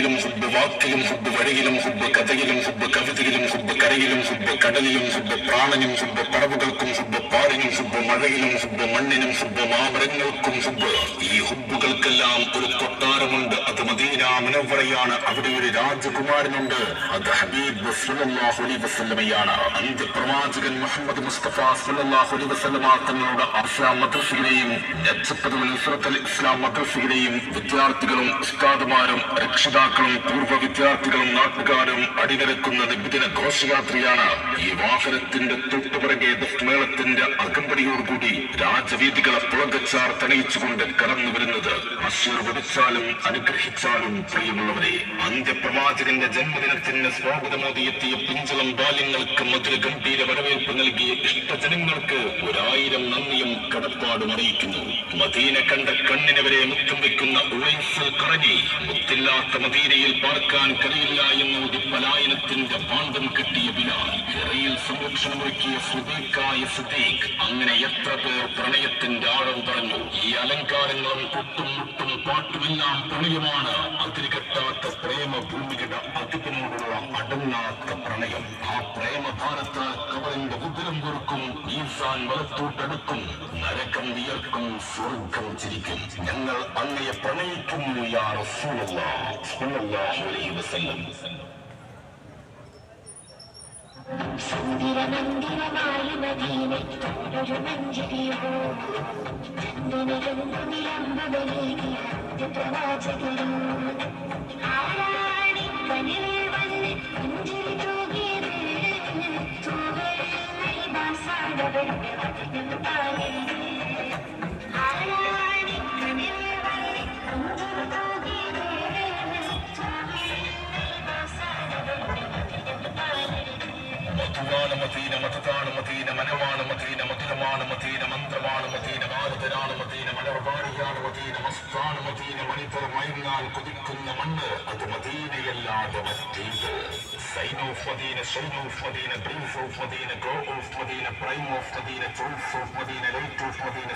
വാക്കിലും ഹുബ്ബ്, വാക്കിലും ഹുബ്ബ്, വഴിയിലും ഹുബ്ബ്, കഥയിലും ഹുബ്ബ്, കവിതയിലും ഹുബ്ബ്, കരയിലും ഹുബ്ബ്, കടലിലും ഹുബ്ബ്, പ്രാണനും ഹുബ്ബ്, പറവുകൾക്കും ഹുബ്ബ്, പാടിനും ഹുബ്ബ്, മഴയിലും ഹുബ്ബ്, മണ്ണിനും ഹുബ്ബ്, മാമരങ്ങൾക്കും ഹുബ്ബ്. ഈ ഹുബ്ബുകൾക്കെല്ലാം ഒരു കൊട്ടാരമുണ്ട്. അത് മദീന മുനവ്വറയാണ്. അവിടെ ഒരു രാജകുമാരനുണ്ട്. അത് ഹബീബ് സ്വല്ലല്ലാഹു അലൈഹി വസല്ലമയാണ്. അന്ത്യപ്രവാചകൻ മുഹമ്മദ് മുസ്തഫ സ്വല്ലല്ലാഹു അലൈഹി വസല്ലമ തങ്ങളുടെ ആശാ മദ്രസയിലെയും നച്ചപ്പതുൽ ഇസ്റത്തുൽ ഇസ്ലാം മദ്രസയിലെയും വിദ്യാർത്ഥികളും ഉസ്താദുമാരും രക്ഷിതാക്കളും പൂർവ്വ വിദ്യാർത്ഥികളും നാട്ടുകാരും അണിനിരക്കുന്ന നിബിദിന ഘോഷയാത്രയാണ്. ഈ വാഹനത്തിന്റെ തൊട്ടുപിറകെ മേളത്തിന്റെ അകമ്പടിയോടുകൂടി രാജവീതികളെ പുളകച്ചാർ തണയിച്ചുകൊണ്ട് കടന്നു വരുന്നത്. ആശീർവദിച്ചാലും അനുഗ്രഹിച്ചാലും പ്രിയമുള്ളവരെ, അന്ത്യപ്രവാചകന്റെ ജന്മദിനത്തിന് സ്വാഗതമോദിയെത്തിയ പിഞ്ചളം ബാല്യങ്ങൾക്ക് മധുര ഗംഭീര വരവേൽപ്പ് നൽകിയ ഇഷ്ടജനങ്ങൾക്ക് 1000 നന്ദിയും കടപ്പാടും അറിയിക്കുന്നു. മദീന കണ്ട കണ്ണിനെ വരെ മുത്തം വെക്കുന്ന ഉവൈസുൽ ഖറനി, മുത്തില്ലാത്ത മദീനയിൽ പാർക്കാൻ കഴിയില്ല എന്നോടി പലായനത്തിന്റെ പാണ്ഡം കിട്ടിയ ബിലാൽ, ഹിറയിൽ സംരക്ഷണമൊരുക്കിയ സുദീഖായ സുദീഖ്, അങ്ങനെ എത്ര പേർ പ്രണയത്തിന്റെ ആഴം പറഞ്ഞു. ഈ അലങ്കാരങ്ങളും കൊട്ടും മുട്ടും പാട്ടുമെല്ലാം പ്രണയമാണ്. അതിരുകെട്ടാത്ത പ്രേമഭൂമിയുടെ അധിപനോടുള്ള അടങ്ങാത്ത പ്രണയം. ആ പ്രേമഭാരത്താൽ കവറിന്റെ ഉദരം കുറുക്കും, ഈസാൻ വലത്തോട്ടടുക്കും, നരകം വിയർക്കും, സ്വർഗം ചിരിക്കും. ഞങ്ങൾ അങ്ങയെ പ്രണയിക്കുന്നു യാ റസൂലുള്ളാഹ് സ്വല്ലല്ലാഹു അലൈഹി വസല്ലം. സുന്ദരമന്ദിരമായ മദീനത്തോടൊരു മഞ്ചരിയോ പ്രവാചകരും ആരാണി കനിൽ വന്ന് പുഞ്ചിരി തൂകിയത് ആരാണി കനിൽ വന്ന് പുഞ്ചിരി തൂകിയത് മധുവാണ് മദീന, മധുതാണ് മദീന, മനമാണ് മദീന, മധുരമാണ് മദീന, മന്ത്രമാണ് മദീന, ഭാരതനാണ് മദീന, മലർവാണിയാണ് മദീന, മസ്താണ് മദീന, മണിപ്പുറ മയങ്ങാൻ കൊതിക്കുന്ന മണ്ണ് അത് മദീനയല്ലാതെ മറ്റേത്. Sign of Medina, shine of Medina, brief of Medina, grow of Medina, prime of Medina, choice of Medina, light of Medina.